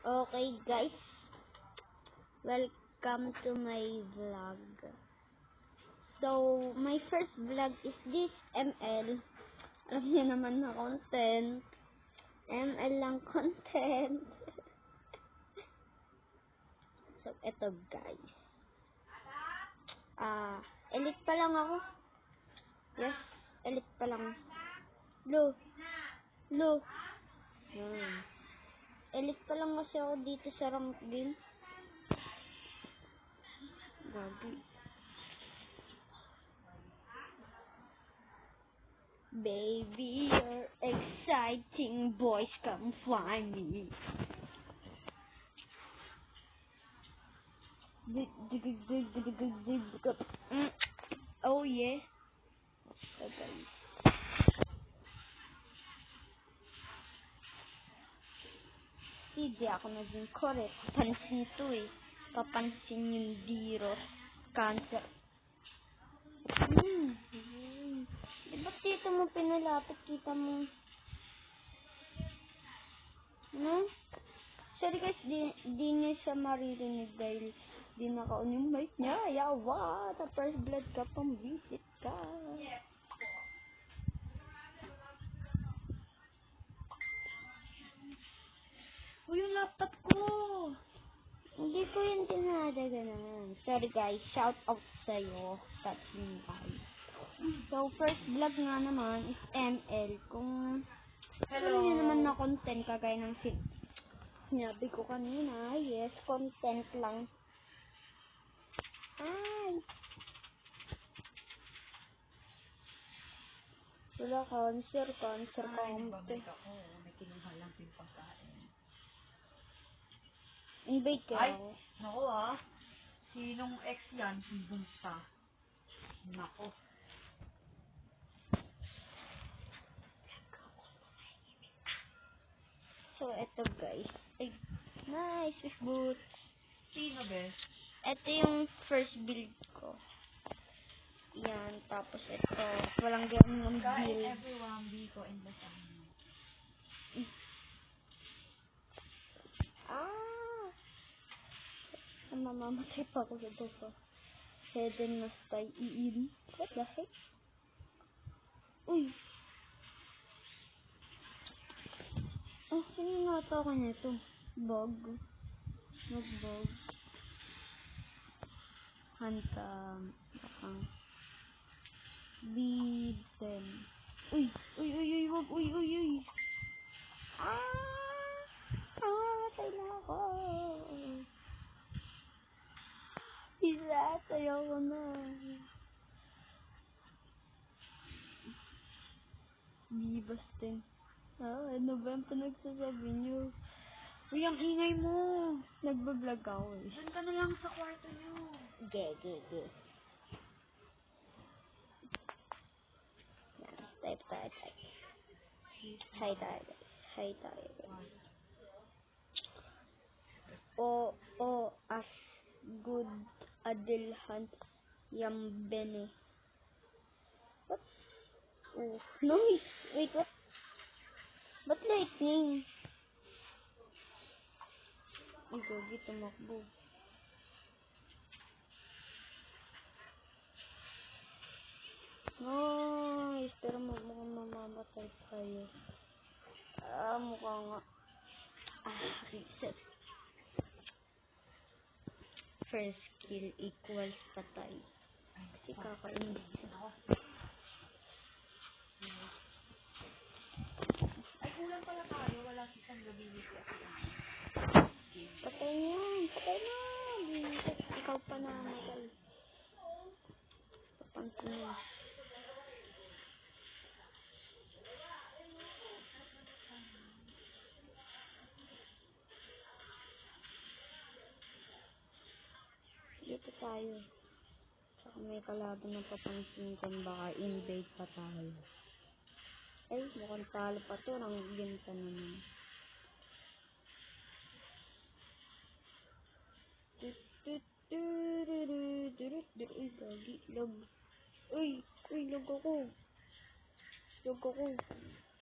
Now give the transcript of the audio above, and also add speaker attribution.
Speaker 1: Okay guys, welcome to my vlog. So, my first vlog is this ML. Alam niyo naman na content. ML lang content. So, eto guys. Elite pa lang ako. Yes, elite pa lang. Lo. Elite pa lang kasi ako dito sa rank game. Gagi. Baby, you're exciting, boys, come find me. Oh yeah. Okay. Hindi ako naging correct. Pansin to eh. Papansin yung virus. Cancer. Ba't dito mo pinalapit? Kita mo. No? Sorry guys, di niyo siya maririnig dahil di naka-on yung mic niya. Yawa! The first blood ka pang visit ka. Uy, yung laptop ko! Hindi ko yung dinadaganan. Sorry guys, shout out sa'yo. That's me guys. So, first vlog nga naman is ML. Kung alam niyo naman na content kagaya ng sinabi ko kanina. Yes, content lang. Ay! Wala cancer ka.
Speaker 2: Babalik ako. May kinuha lang yung pagkain.
Speaker 1: Invite ka
Speaker 2: Ay!
Speaker 1: ako.
Speaker 2: Naku Sinong ex yan? Si Bunta. Naku.
Speaker 1: So, eto guys. Ay, nice fish boots.
Speaker 2: Sino be?
Speaker 1: Ito yung first build ko. Yan, tapos ito. Walang ganun ng
Speaker 2: Kain
Speaker 1: build.
Speaker 2: everyone. Biko in the sun.
Speaker 1: Mamamatay pa ako sa dito. Hidden must die iin. What the heck? Uy! Ang siningata ko nito. Bug. Nagbug. Hantam. Bakang. Biden. Uy! Wag! Uy! Matay na ako. Isa, sayaw ko na. Bibas din. Ano ba ang pinagsasabi niyo? Uy, ang ingay mo. Nagbablog ako eh.
Speaker 2: Diyan ka na lang sa kwarto niyo.
Speaker 1: Ge. Yan, type. Hi tayo. As good Adilhan Yambene. What? Oh, noise. Wait, what? Ba't lightning? Ay, gogi, tumakbo. Nice. Pero mukhang mamamatay tayo. Mukha nga. Reset. First kill equals patay. Kasi kakainin.
Speaker 2: Ay, kulang pala tayo. Wala si San Gability at
Speaker 1: Patay na. Ikaw pa na namatay. Papansin mo. Dito tayo. Saka may kalaban na papansin kung baka invade pa tayo. Ay, mukhang talo pa to. Nang ginta naman. Uy, gagi. Log. Uy, log ako.